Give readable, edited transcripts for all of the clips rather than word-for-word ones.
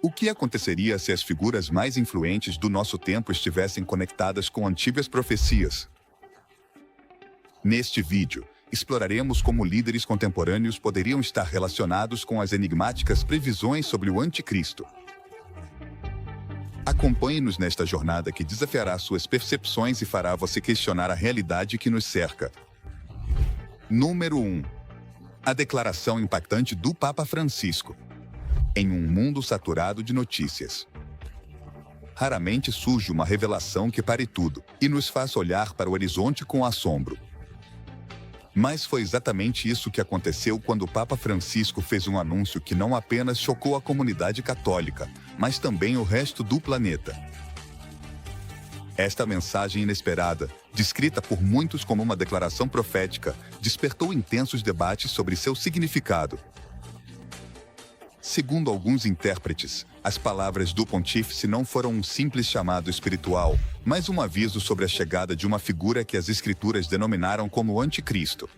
O que aconteceria se as figuras mais influentes do nosso tempo estivessem conectadas com antigas profecias? Neste vídeo, exploraremos como líderes contemporâneos poderiam estar relacionados com as enigmáticas previsões sobre o Anticristo. Acompanhe-nos nesta jornada que desafiará suas percepções e fará você questionar a realidade que nos cerca. Número 1. A declaração impactante do Papa Francisco. Em um mundo saturado de notícias, raramente surge uma revelação que pare tudo e nos faça olhar para o horizonte com assombro. Mas foi exatamente isso que aconteceu quando o Papa Francisco fez um anúncio que não apenas chocou a comunidade católica, mas também o resto do planeta. Esta mensagem inesperada, descrita por muitos como uma declaração profética, despertou intensos debates sobre seu significado. Segundo alguns intérpretes, as palavras do pontífice não foram um simples chamado espiritual, mas um aviso sobre a chegada de uma figura que as escrituras denominaram como Anticristo.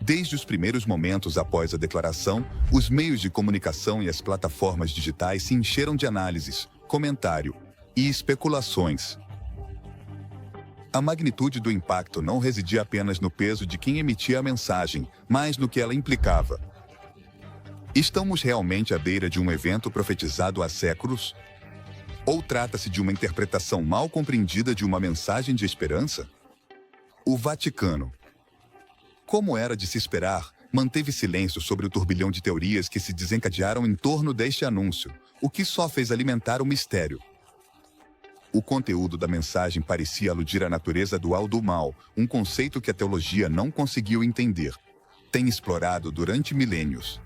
Desde os primeiros momentos após a declaração, os meios de comunicação e as plataformas digitais se encheram de análises, comentário e especulações. A magnitude do impacto não residia apenas no peso de quem emitia a mensagem, mas no que ela implicava. Estamos realmente à beira de um evento profetizado há séculos? Ou trata-se de uma interpretação mal compreendida de uma mensagem de esperança? O Vaticano, como era de se esperar, manteve silêncio sobre o turbilhão de teorias que se desencadearam em torno deste anúncio, o que só fez alimentar o mistério. O conteúdo da mensagem parecia aludir à natureza dual do mal, um conceito que a teologia não conseguiu entender. Tem explorado durante milênios.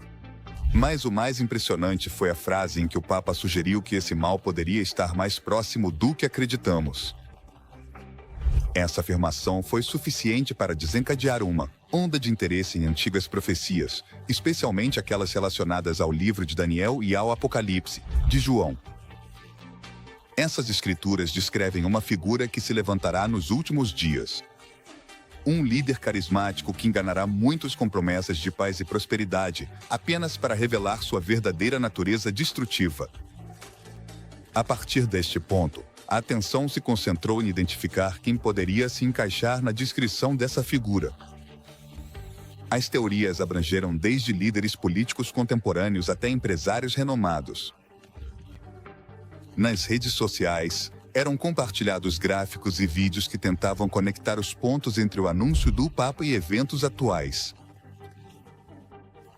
Mas o mais impressionante foi a frase em que o Papa sugeriu que esse mal poderia estar mais próximo do que acreditamos. Essa afirmação foi suficiente para desencadear uma onda de interesse em antigas profecias, especialmente aquelas relacionadas ao livro de Daniel e ao Apocalipse, de João. Essas escrituras descrevem uma figura que se levantará nos últimos dias. Um líder carismático que enganará muitos com promessas de paz e prosperidade, apenas para revelar sua verdadeira natureza destrutiva. A partir deste ponto, a atenção se concentrou em identificar quem poderia se encaixar na descrição dessa figura. As teorias abrangeram desde líderes políticos contemporâneos até empresários renomados. Nas redes sociais, eram compartilhados gráficos e vídeos que tentavam conectar os pontos entre o anúncio do Papa e eventos atuais.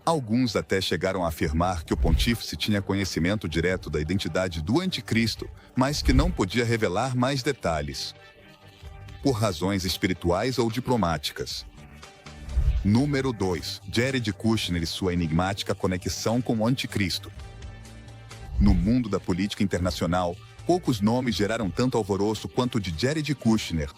Alguns até chegaram a afirmar que o pontífice tinha conhecimento direto da identidade do Anticristo, mas que não podia revelar mais detalhes, por razões espirituais ou diplomáticas. Número 2. Jared Kushner e sua enigmática conexão com o Anticristo. No mundo da política internacional, poucos nomes geraram tanto alvoroço quanto o de Jared Kushner.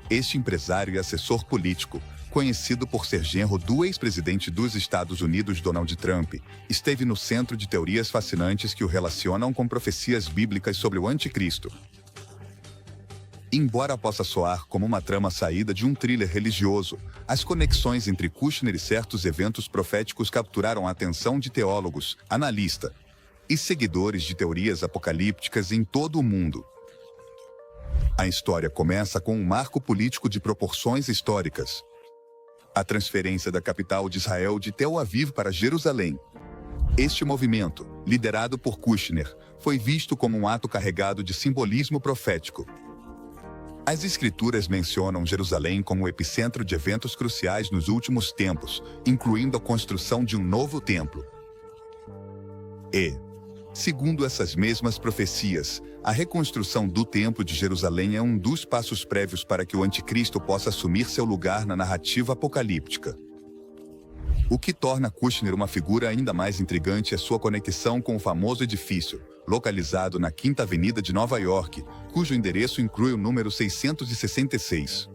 Este empresário e assessor político, conhecido por ser genro do ex-presidente dos Estados Unidos Donald Trump, esteve no centro de teorias fascinantes que o relacionam com profecias bíblicas sobre o Anticristo. Embora possa soar como uma trama saída de um thriller religioso, as conexões entre Kushner e certos eventos proféticos capturaram a atenção de teólogos, analistas e seguidores de teorias apocalípticas em todo o mundo. A história começa com um marco político de proporções históricas: a transferência da capital de Israel de Tel Aviv para Jerusalém. Este movimento, liderado por Kushner, foi visto como um ato carregado de simbolismo profético. As escrituras mencionam Jerusalém como o epicentro de eventos cruciais nos últimos tempos, incluindo a construção de um novo templo. Segundo essas mesmas profecias, a reconstrução do Templo de Jerusalém é um dos passos prévios para que o Anticristo possa assumir seu lugar na narrativa apocalíptica. O que torna Kushner uma figura ainda mais intrigante é sua conexão com o famoso edifício, localizado na Quinta Avenida de Nova York, cujo endereço inclui o número 666.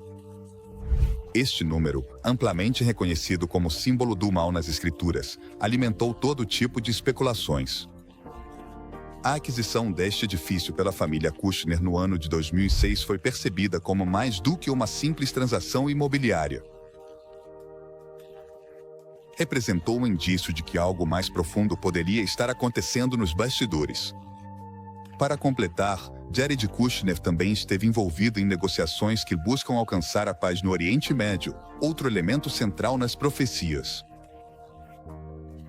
Este número, amplamente reconhecido como símbolo do mal nas escrituras, alimentou todo tipo de especulações. A aquisição deste edifício pela família Kushner no ano de 2006 foi percebida como mais do que uma simples transação imobiliária. representou um indício de que algo mais profundo poderia estar acontecendo nos bastidores. Para completar, Jared Kushner também esteve envolvido em negociações que buscam alcançar a paz no Oriente Médio, outro elemento central nas profecias.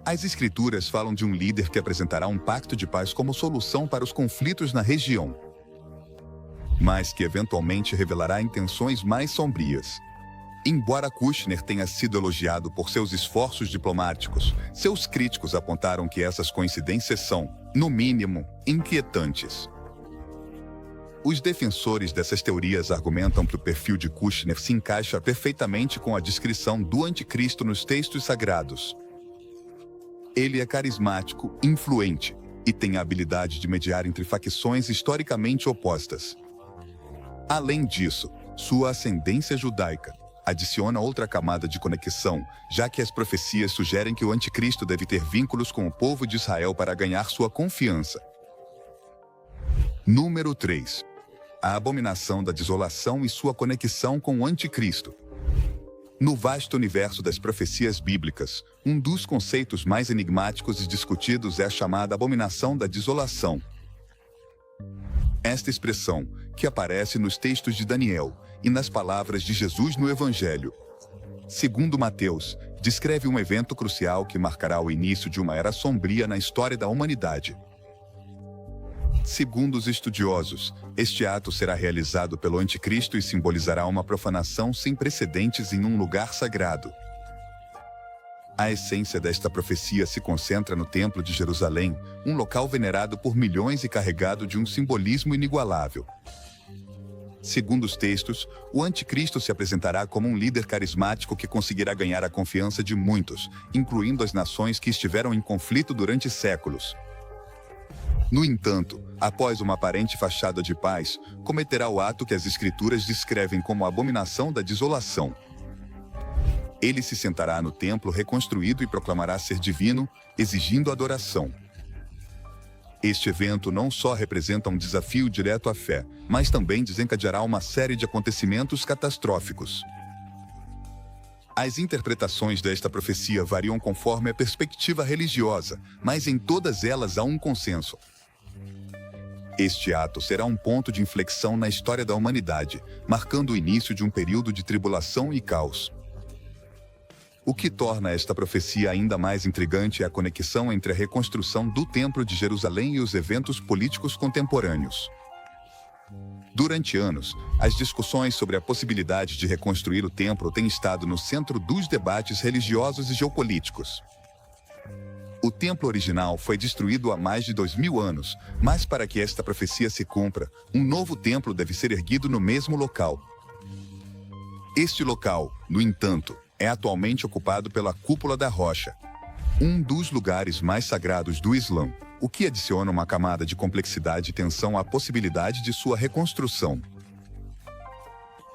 As Escrituras falam de um líder que apresentará um pacto de paz como solução para os conflitos na região, mas que eventualmente revelará intenções mais sombrias. Embora Kushner tenha sido elogiado por seus esforços diplomáticos, seus críticos apontaram que essas coincidências são, no mínimo, inquietantes. Os defensores dessas teorias argumentam que o perfil de Kushner se encaixa perfeitamente com a descrição do anticristo nos textos sagrados. Ele é carismático, influente, e tem a habilidade de mediar entre facções historicamente opostas. Além disso, sua ascendência judaica adiciona outra camada de conexão, já que as profecias sugerem que o anticristo deve ter vínculos com o povo de Israel para ganhar sua confiança. Número 3. A abominação da desolação e sua conexão com o anticristo. No vasto universo das profecias bíblicas, um dos conceitos mais enigmáticos e discutidos é a chamada abominação da desolação. Esta expressão, que aparece nos textos de Daniel e nas palavras de Jesus no Evangelho, segundo Mateus, descreve um evento crucial que marcará o início de uma era sombria na história da humanidade. Segundo os estudiosos, este ato será realizado pelo anticristo e simbolizará uma profanação sem precedentes em um lugar sagrado. A essência desta profecia se concentra no Templo de Jerusalém, um local venerado por milhões e carregado de um simbolismo inigualável. Segundo os textos, o anticristo se apresentará como um líder carismático que conseguirá ganhar a confiança de muitos, incluindo as nações que estiveram em conflito durante séculos. No entanto, após uma aparente fachada de paz, cometerá o ato que as Escrituras descrevem como a abominação da desolação. Ele se sentará no templo reconstruído e proclamará ser divino, exigindo adoração. Este evento não só representa um desafio direto à fé, mas também desencadeará uma série de acontecimentos catastróficos. As interpretações desta profecia variam conforme a perspectiva religiosa, mas em todas elas há um consenso. Este ato será um ponto de inflexão na história da humanidade, marcando o início de um período de tribulação e caos. O que torna esta profecia ainda mais intrigante é a conexão entre a reconstrução do Templo de Jerusalém e os eventos políticos contemporâneos. Durante anos, as discussões sobre a possibilidade de reconstruir o templo têm estado no centro dos debates religiosos e geopolíticos. O templo original foi destruído há mais de 2000 anos, mas para que esta profecia se cumpra, um novo templo deve ser erguido no mesmo local. Este local, no entanto, é atualmente ocupado pela Cúpula da Rocha, um dos lugares mais sagrados do Islã, o que adiciona uma camada de complexidade e tensão à possibilidade de sua reconstrução.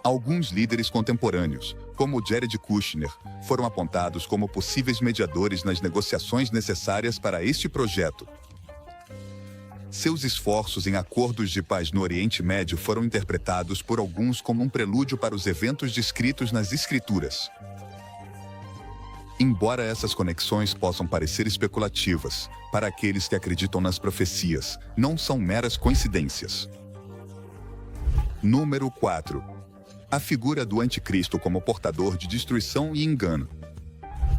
Alguns líderes contemporâneos, como Jared Kushner, foram apontados como possíveis mediadores nas negociações necessárias para este projeto. Seus esforços em acordos de paz no Oriente Médio foram interpretados por alguns como um prelúdio para os eventos descritos nas Escrituras. Embora essas conexões possam parecer especulativas, para aqueles que acreditam nas profecias, não são meras coincidências. Número 4. A figura do anticristo como portador de destruição e engano.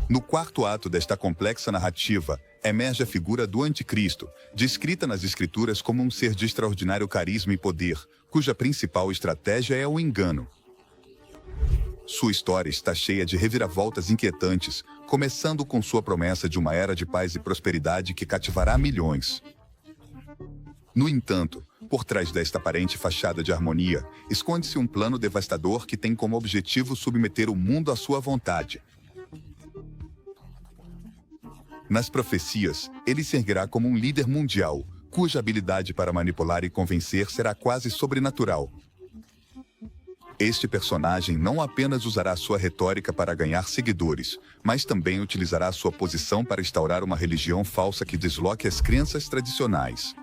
No quarto ato desta complexa narrativa, emerge a figura do anticristo, descrita nas Escrituras como um ser de extraordinário carisma e poder, cuja principal estratégia é o engano. Sua história está cheia de reviravoltas inquietantes, começando com sua promessa de uma era de paz e prosperidade que cativará milhões. No entanto, por trás desta aparente fachada de harmonia, esconde-se um plano devastador que tem como objetivo submeter o mundo à sua vontade. Nas profecias, ele se erguerá como um líder mundial, cuja habilidade para manipular e convencer será quase sobrenatural. Este personagem não apenas usará sua retórica para ganhar seguidores, mas também utilizará sua posição para instaurar uma religião falsa que desloque as crenças tradicionais.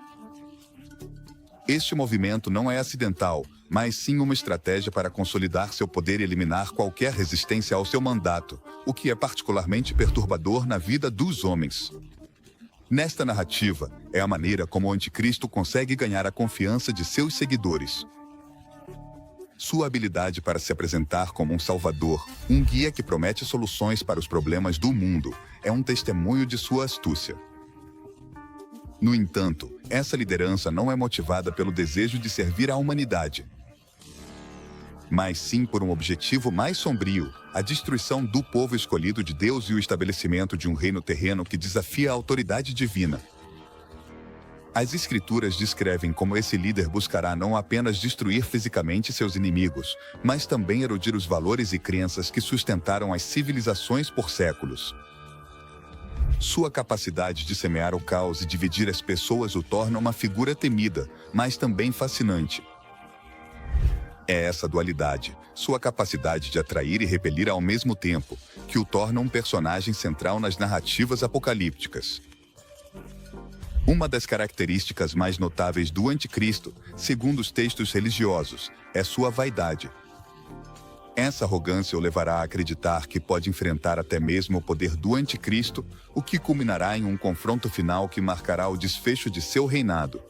Este movimento não é acidental, mas sim uma estratégia para consolidar seu poder e eliminar qualquer resistência ao seu mandato, o que é particularmente perturbador na vida dos homens. Nesta narrativa, é a maneira como o anticristo consegue ganhar a confiança de seus seguidores. Sua habilidade para se apresentar como um salvador, um guia que promete soluções para os problemas do mundo, é um testemunho de sua astúcia. No entanto, essa liderança não é motivada pelo desejo de servir à humanidade, mas sim por um objetivo mais sombrio, a destruição do povo escolhido de Deus e o estabelecimento de um reino terreno que desafia a autoridade divina. As Escrituras descrevem como esse líder buscará não apenas destruir fisicamente seus inimigos, mas também erodir os valores e crenças que sustentaram as civilizações por séculos. Sua capacidade de semear o caos e dividir as pessoas o torna uma figura temida, mas também fascinante. É essa dualidade, sua capacidade de atrair e repelir ao mesmo tempo, que o torna um personagem central nas narrativas apocalípticas. Uma das características mais notáveis do anticristo, segundo os textos religiosos, é sua vaidade. Essa arrogância o levará a acreditar que pode enfrentar até mesmo o poder do anticristo, o que culminará em um confronto final que marcará o desfecho de seu reinado.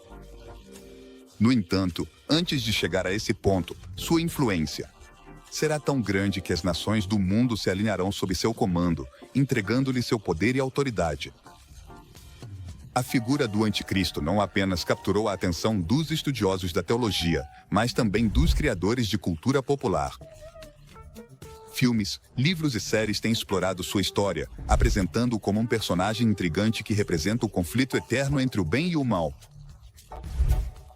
No entanto, antes de chegar a esse ponto, sua influência será tão grande que as nações do mundo se alinharão sob seu comando, entregando-lhe seu poder e autoridade. A figura do anticristo não apenas capturou a atenção dos estudiosos da teologia, mas também dos criadores de cultura popular. Filmes, livros e séries têm explorado sua história, apresentando-o como um personagem intrigante que representa o conflito eterno entre o bem e o mal.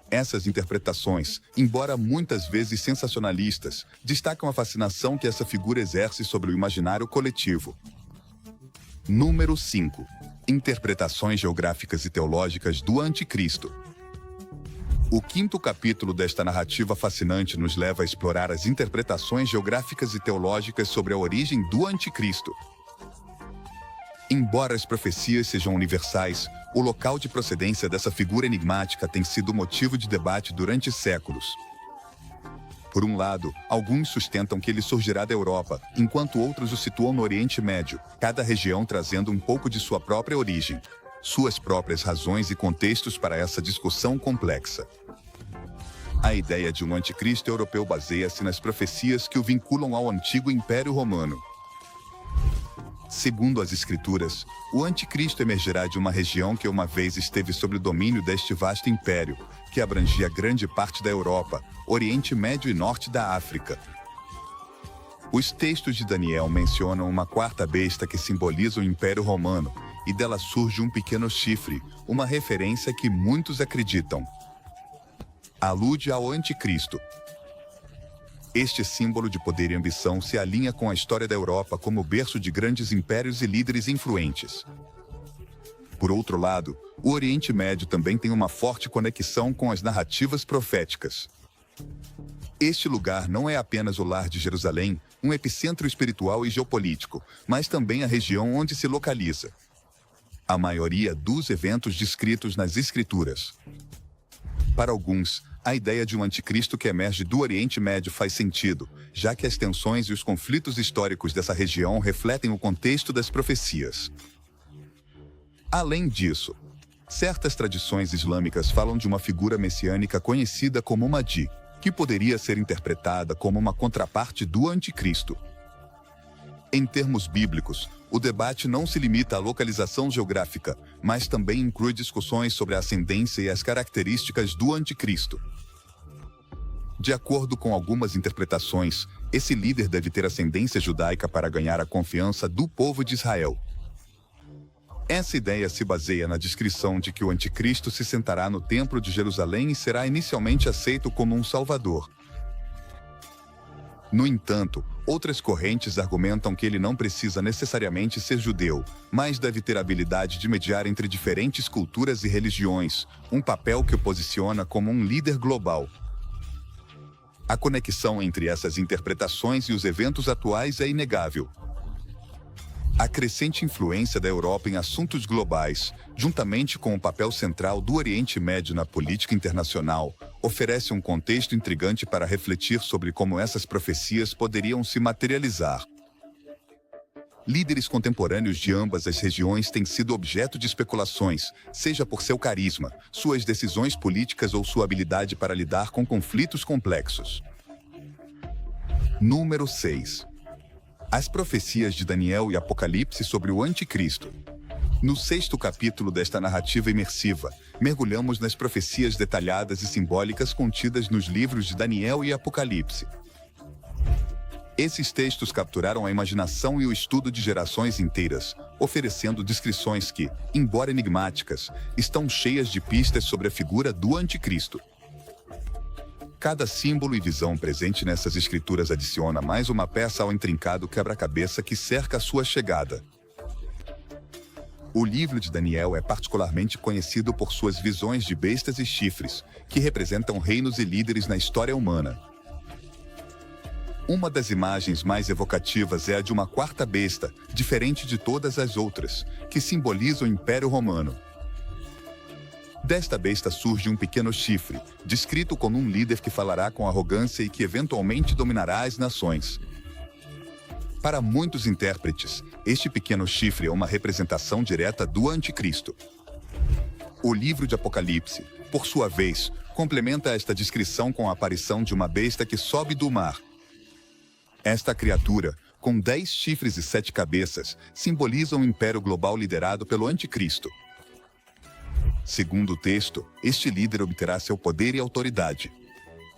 Essas interpretações, embora muitas vezes sensacionalistas, destacam a fascinação que essa figura exerce sobre o imaginário coletivo. Número 5. Interpretações geográficas e teológicas do Anticristo. O quinto capítulo desta narrativa fascinante nos leva a explorar as interpretações geográficas e teológicas sobre a origem do Anticristo. Embora as profecias sejam universais, o local de procedência dessa figura enigmática tem sido motivo de debate durante séculos. Por um lado, alguns sustentam que ele surgirá da Europa, enquanto outros o situam no Oriente Médio, cada região trazendo um pouco de sua própria origem, suas próprias razões e contextos para essa discussão complexa. A ideia de um anticristo europeu baseia-se nas profecias que o vinculam ao antigo Império Romano. Segundo as Escrituras, o anticristo emergerá de uma região que uma vez esteve sob o domínio deste vasto império, que abrangia grande parte da Europa, Oriente Médio e Norte da África. Os textos de Daniel mencionam uma quarta besta que simboliza o Império Romano, e dela surge um pequeno chifre, uma referência que muitos acreditam alude ao anticristo. Este símbolo de poder e ambição se alinha com a história da Europa como berço de grandes impérios e líderes influentes. Por outro lado, o Oriente Médio também tem uma forte conexão com as narrativas proféticas. Este lugar não é apenas o lar de Jerusalém, um epicentro espiritual e geopolítico, mas também a região onde se localiza a maioria dos eventos descritos nas Escrituras. Para alguns, a ideia de um anticristo que emerge do Oriente Médio faz sentido, já que as tensões e os conflitos históricos dessa região refletem o contexto das profecias. Além disso, certas tradições islâmicas falam de uma figura messiânica conhecida como Mahdi, que poderia ser interpretada como uma contraparte do anticristo. Em termos bíblicos, o debate não se limita à localização geográfica, mas também inclui discussões sobre a ascendência e as características do anticristo. De acordo com algumas interpretações, esse líder deve ter ascendência judaica para ganhar a confiança do povo de Israel. Essa ideia se baseia na descrição de que o anticristo se sentará no Templo de Jerusalém e será inicialmente aceito como um salvador. No entanto, outras correntes argumentam que ele não precisa necessariamente ser judeu, mas deve ter a habilidade de mediar entre diferentes culturas e religiões, um papel que o posiciona como um líder global. A conexão entre essas interpretações e os eventos atuais é inegável. A crescente influência da Europa em assuntos globais, juntamente com o papel central do Oriente Médio na política internacional, oferece um contexto intrigante para refletir sobre como essas profecias poderiam se materializar. Líderes contemporâneos de ambas as regiões têm sido objeto de especulações, seja por seu carisma, suas decisões políticas ou sua habilidade para lidar com conflitos complexos. Número 6. As profecias de Daniel e Apocalipse sobre o Anticristo. No 6º capítulo desta narrativa imersiva, mergulhamos nas profecias detalhadas e simbólicas contidas nos livros de Daniel e Apocalipse. Esses textos capturaram a imaginação e o estudo de gerações inteiras, oferecendo descrições que, embora enigmáticas, estão cheias de pistas sobre a figura do Anticristo. Cada símbolo e visão presente nessas escrituras adiciona mais uma peça ao intrincado quebra-cabeça que cerca a sua chegada. O livro de Daniel é particularmente conhecido por suas visões de bestas e chifres, que representam reinos e líderes na história humana. Uma das imagens mais evocativas é a de uma quarta besta, diferente de todas as outras, que simboliza o Império Romano. Desta besta surge um pequeno chifre, descrito como um líder que falará com arrogância e que eventualmente dominará as nações. Para muitos intérpretes, este pequeno chifre é uma representação direta do Anticristo. O livro de Apocalipse, por sua vez, complementa esta descrição com a aparição de uma besta que sobe do mar. Esta criatura, com 10 chifres e 7 cabeças, simboliza um império global liderado pelo Anticristo. Segundo o texto, este líder obterá seu poder e autoridade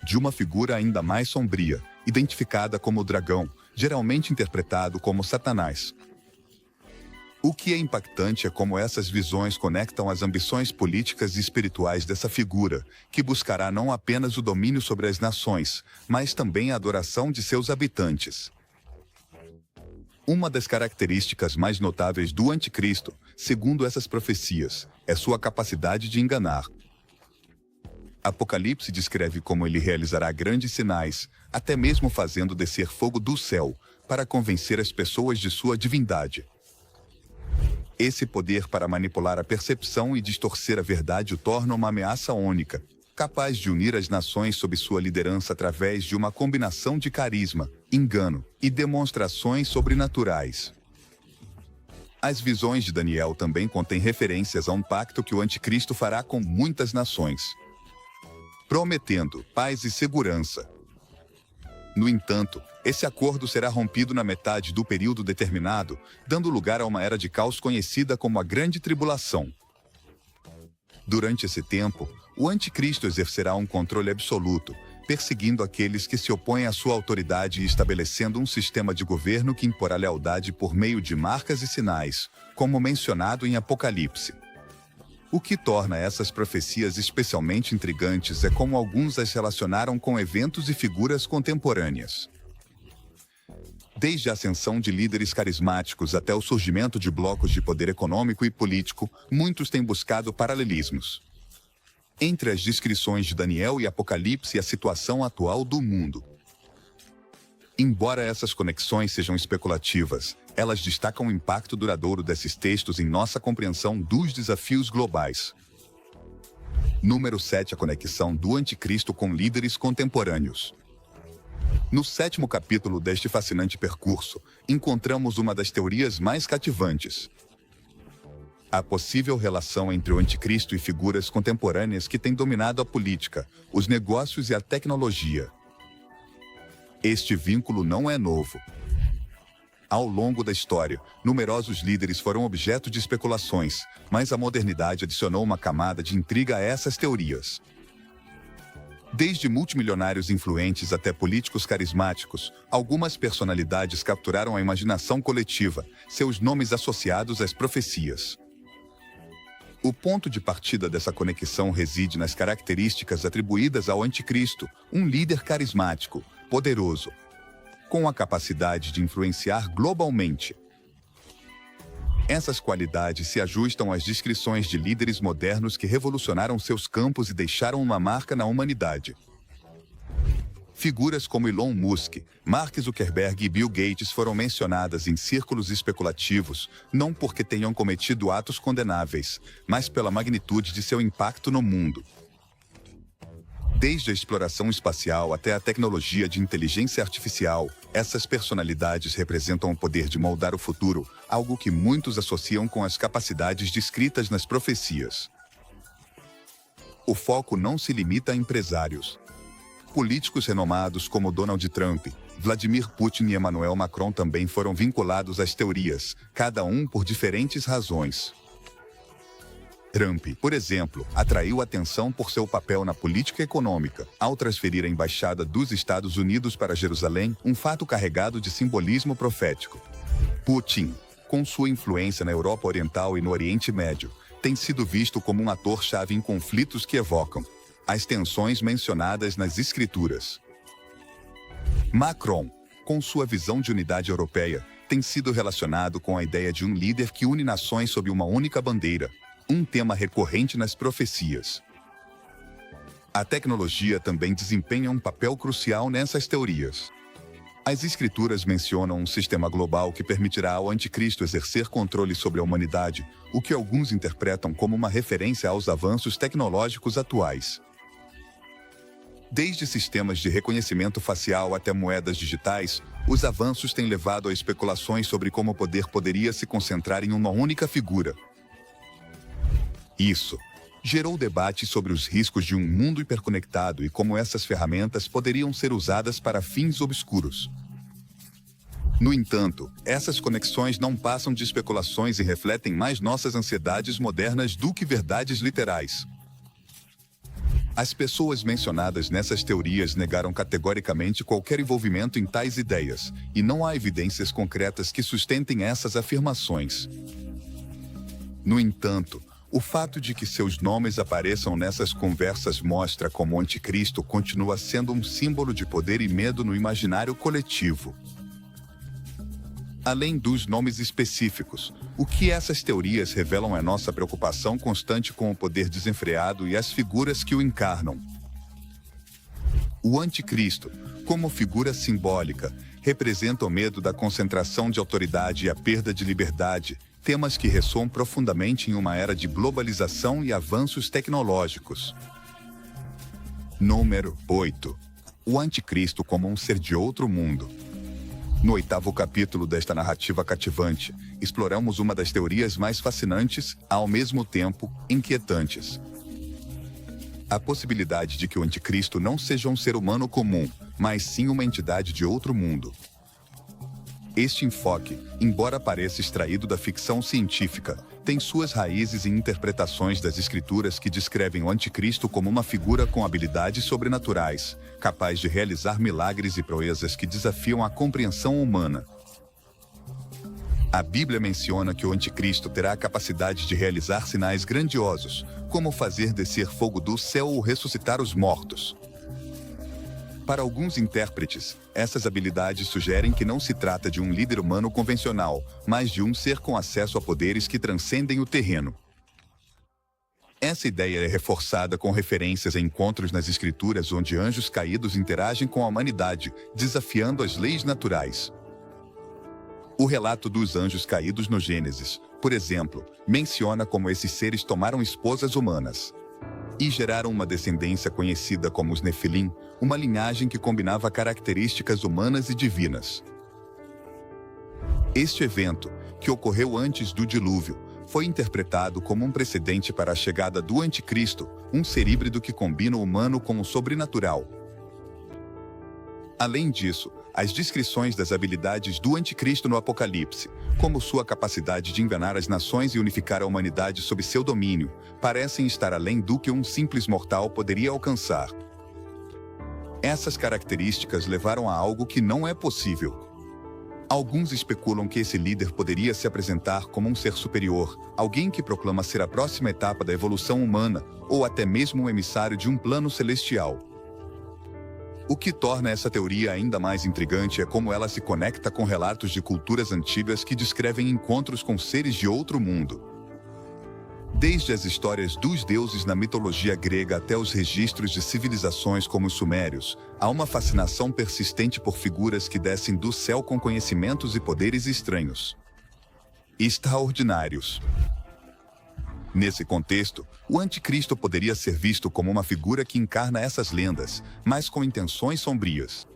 de uma figura ainda mais sombria, identificada como o dragão, geralmente interpretado como Satanás. O que é impactante é como essas visões conectam as ambições políticas e espirituais dessa figura, que buscará não apenas o domínio sobre as nações, mas também a adoração de seus habitantes. Uma das características mais notáveis do Anticristo, segundo essas profecias, é sua capacidade de enganar. Apocalipse descreve como ele realizará grandes sinais, até mesmo fazendo descer fogo do céu, para convencer as pessoas de sua divindade. Esse poder para manipular a percepção e distorcer a verdade o torna uma ameaça única, capaz de unir as nações sob sua liderança através de uma combinação de carisma, engano e demonstrações sobrenaturais. As visões de Daniel também contêm referências a um pacto que o Anticristo fará com muitas nações, prometendo paz e segurança. No entanto, esse acordo será rompido na metade do período determinado, dando lugar a uma era de caos conhecida como a Grande Tribulação. Durante esse tempo, o Anticristo exercerá um controle absoluto, perseguindo aqueles que se opõem à sua autoridade e estabelecendo um sistema de governo que imporá lealdade por meio de marcas e sinais, como mencionado em Apocalipse. O que torna essas profecias especialmente intrigantes é como alguns as relacionaram com eventos e figuras contemporâneas. Desde a ascensão de líderes carismáticos até o surgimento de blocos de poder econômico e político, muitos têm buscado paralelismos entre as descrições de Daniel e Apocalipse e a situação atual do mundo. Embora essas conexões sejam especulativas, elas destacam o impacto duradouro desses textos em nossa compreensão dos desafios globais. Número 7. A conexão do Anticristo com líderes contemporâneos. No 7º capítulo deste fascinante percurso, encontramos uma das teorias mais cativantes: a possível relação entre o Anticristo e figuras contemporâneas que têm dominado a política, os negócios e a tecnologia. Este vínculo não é novo. Ao longo da história, numerosos líderes foram objeto de especulações, mas a modernidade adicionou uma camada de intriga a essas teorias. Desde multimilionários influentes até políticos carismáticos, algumas personalidades capturaram a imaginação coletiva, seus nomes associados às profecias. O ponto de partida dessa conexão reside nas características atribuídas ao Anticristo, um líder carismático, poderoso, com a capacidade de influenciar globalmente. Essas qualidades se ajustam às descrições de líderes modernos que revolucionaram seus campos e deixaram uma marca na humanidade. Figuras como Elon Musk, Mark Zuckerberg e Bill Gates foram mencionadas em círculos especulativos, não porque tenham cometido atos condenáveis, mas pela magnitude de seu impacto no mundo. Desde a exploração espacial até a tecnologia de inteligência artificial, essas personalidades representam o poder de moldar o futuro, algo que muitos associam com as capacidades descritas nas profecias. O foco não se limita a empresários. Políticos renomados como Donald Trump, Vladimir Putin e Emmanuel Macron também foram vinculados às teorias, cada um por diferentes razões. Trump, por exemplo, atraiu atenção por seu papel na política econômica, ao transferir a embaixada dos Estados Unidos para Jerusalém, um fato carregado de simbolismo profético. Putin, com sua influência na Europa Oriental e no Oriente Médio, tem sido visto como um ator-chave em conflitos que evocam as tensões mencionadas nas Escrituras. Macron, com sua visão de unidade europeia, tem sido relacionado com a ideia de um líder que une nações sob uma única bandeira, um tema recorrente nas profecias. A tecnologia também desempenha um papel crucial nessas teorias. As Escrituras mencionam um sistema global que permitirá ao Anticristo exercer controle sobre a humanidade, o que alguns interpretam como uma referência aos avanços tecnológicos atuais. Desde sistemas de reconhecimento facial até moedas digitais, os avanços têm levado a especulações sobre como o poder poderia se concentrar em uma única figura. Isso gerou debate sobre os riscos de um mundo hiperconectado e como essas ferramentas poderiam ser usadas para fins obscuros. No entanto, essas conexões não passam de especulações e refletem mais nossas ansiedades modernas do que verdades literais. As pessoas mencionadas nessas teorias negaram categoricamente qualquer envolvimento em tais ideias, e não há evidências concretas que sustentem essas afirmações. No entanto, o fato de que seus nomes apareçam nessas conversas mostra como o Anticristo continua sendo um símbolo de poder e medo no imaginário coletivo. Além dos nomes específicos, o que essas teorias revelam é nossa preocupação constante com o poder desenfreado e as figuras que o encarnam. O Anticristo, como figura simbólica, representa o medo da concentração de autoridade e a perda de liberdade, temas que ressoam profundamente em uma era de globalização e avanços tecnológicos. Número 8. O Anticristo como um ser de outro mundo. No 8º capítulo desta narrativa cativante, exploramos uma das teorias mais fascinantes, ao mesmo tempo, inquietantes. A possibilidade de que o Anticristo não seja um ser humano comum, mas sim uma entidade de outro mundo. Este enfoque, embora pareça extraído da ficção científica, tem suas raízes em interpretações das Escrituras que descrevem o Anticristo como uma figura com habilidades sobrenaturais, capaz de realizar milagres e proezas que desafiam a compreensão humana. A Bíblia menciona que o Anticristo terá a capacidade de realizar sinais grandiosos, como fazer descer fogo do céu ou ressuscitar os mortos. Para alguns intérpretes, essas habilidades sugerem que não se trata de um líder humano convencional, mas de um ser com acesso a poderes que transcendem o terreno. Essa ideia é reforçada com referências a encontros nas Escrituras onde anjos caídos interagem com a humanidade, desafiando as leis naturais. O relato dos anjos caídos no Gênesis, por exemplo, menciona como esses seres tomaram esposas humanas e geraram uma descendência conhecida como os Nefilim, uma linhagem que combinava características humanas e divinas. Este evento, que ocorreu antes do dilúvio, foi interpretado como um precedente para a chegada do Anticristo, um ser híbrido que combina o humano com o sobrenatural. Além disso, as descrições das habilidades do Anticristo no Apocalipse, como sua capacidade de enganar as nações e unificar a humanidade sob seu domínio, parecem estar além do que um simples mortal poderia alcançar. Essas características levaram a algo que não é possível. Alguns especulam que esse líder poderia se apresentar como um ser superior, alguém que proclama ser a próxima etapa da evolução humana, ou até mesmo um emissário de um plano celestial. O que torna essa teoria ainda mais intrigante é como ela se conecta com relatos de culturas antigas que descrevem encontros com seres de outro mundo. Desde as histórias dos deuses na mitologia grega até os registros de civilizações como os sumérios, há uma fascinação persistente por figuras que descem do céu com conhecimentos e poderes estranhos. Extraordinários. Nesse contexto, o anticristo poderia ser visto como uma figura que encarna essas lendas, mas com intenções sombrias.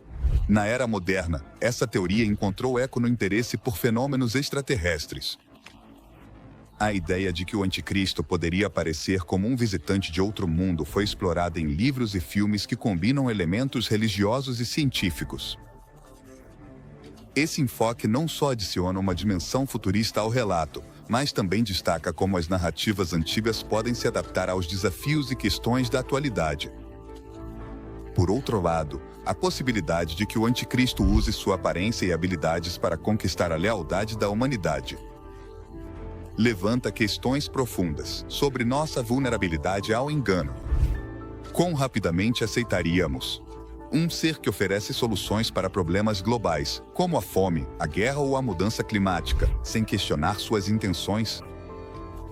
Na era moderna, essa teoria encontrou eco no interesse por fenômenos extraterrestres. A ideia de que o anticristo poderia aparecer como um visitante de outro mundo foi explorada em livros e filmes que combinam elementos religiosos e científicos. Esse enfoque não só adiciona uma dimensão futurista ao relato, mas também destaca como as narrativas antigas podem se adaptar aos desafios e questões da atualidade. Por outro lado, a possibilidade de que o anticristo use sua aparência e habilidades para conquistar a lealdade da humanidade levanta questões profundas sobre nossa vulnerabilidade ao engano. Quão rapidamente aceitaríamos um ser que oferece soluções para problemas globais, como a fome, a guerra ou a mudança climática, sem questionar suas intenções?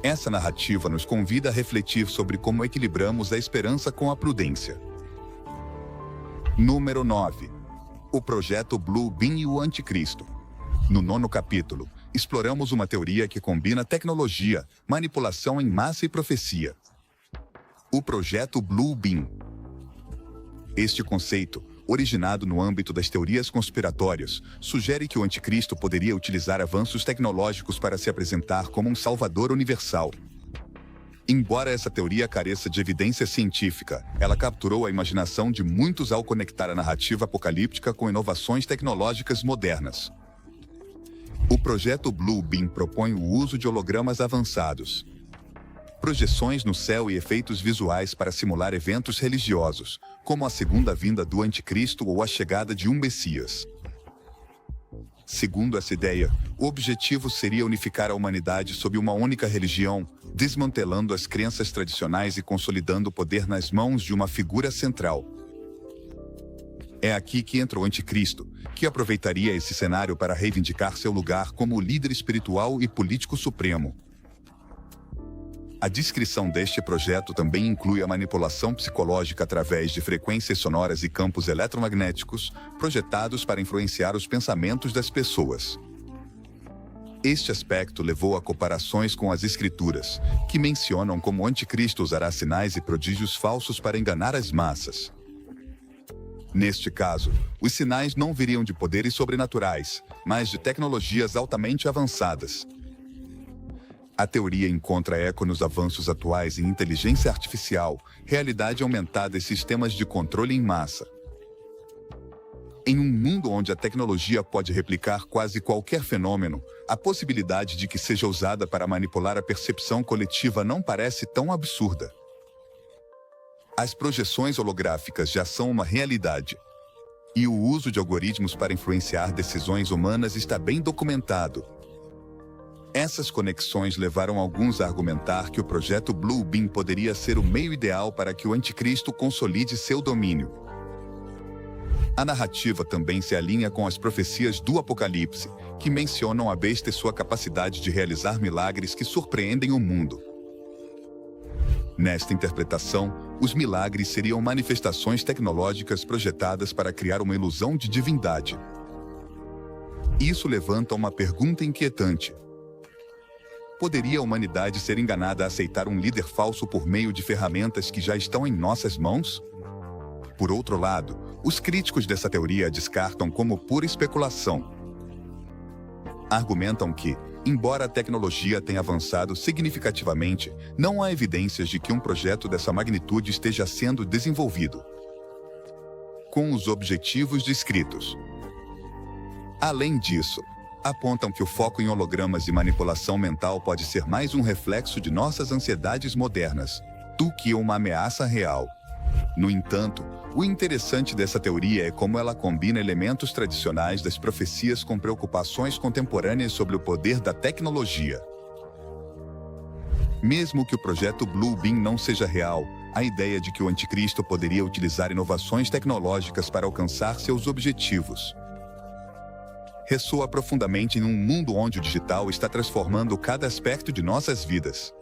Essa narrativa nos convida a refletir sobre como equilibramos a esperança com a prudência. Número 9. O projeto Blue Beam e o Anticristo. No 9º capítulo, exploramos uma teoria que combina tecnologia, manipulação em massa e profecia. O projeto Blue Beam. Este conceito, originado no âmbito das teorias conspiratórias, sugere que o anticristo poderia utilizar avanços tecnológicos para se apresentar como um salvador universal. Embora essa teoria careça de evidência científica, ela capturou a imaginação de muitos ao conectar a narrativa apocalíptica com inovações tecnológicas modernas. O projeto Blue Beam propõe o uso de hologramas avançados, projeções no céu e efeitos visuais para simular eventos religiosos, como a segunda vinda do anticristo ou a chegada de um Messias. Segundo essa ideia, o objetivo seria unificar a humanidade sob uma única religião, desmantelando as crenças tradicionais e consolidando o poder nas mãos de uma figura central. É aqui que entra o anticristo, que aproveitaria esse cenário para reivindicar seu lugar como o líder espiritual e político supremo. A descrição deste projeto também inclui a manipulação psicológica através de frequências sonoras e campos eletromagnéticos, projetados para influenciar os pensamentos das pessoas. Este aspecto levou a comparações com as Escrituras, que mencionam como o anticristo usará sinais e prodígios falsos para enganar as massas. Neste caso, os sinais não viriam de poderes sobrenaturais, mas de tecnologias altamente avançadas. A teoria encontra eco nos avanços atuais em inteligência artificial, realidade aumentada e sistemas de controle em massa. Em um mundo onde a tecnologia pode replicar quase qualquer fenômeno, a possibilidade de que seja usada para manipular a percepção coletiva não parece tão absurda. As projeções holográficas já são uma realidade. E o uso de algoritmos para influenciar decisões humanas está bem documentado. Essas conexões levaram alguns a argumentar que o projeto Blue Beam poderia ser o meio ideal para que o anticristo consolide seu domínio. A narrativa também se alinha com as profecias do Apocalipse, que mencionam a besta e sua capacidade de realizar milagres que surpreendem o mundo. Nesta interpretação, os milagres seriam manifestações tecnológicas projetadas para criar uma ilusão de divindade. Isso levanta uma pergunta inquietante. Poderia a humanidade ser enganada a aceitar um líder falso por meio de ferramentas que já estão em nossas mãos? Por outro lado, os críticos dessa teoria a descartam como pura especulação. Argumentam que, embora a tecnologia tenha avançado significativamente, não há evidências de que um projeto dessa magnitude esteja sendo desenvolvido com os objetivos descritos. Além disso, apontam que o foco em hologramas e manipulação mental pode ser mais um reflexo de nossas ansiedades modernas do que uma ameaça real. No entanto, o interessante dessa teoria é como ela combina elementos tradicionais das profecias com preocupações contemporâneas sobre o poder da tecnologia. Mesmo que o projeto Blue Beam não seja real, a ideia de que o anticristo poderia utilizar inovações tecnológicas para alcançar seus objetivos ressoa profundamente em um mundo onde o digital está transformando cada aspecto de nossas vidas.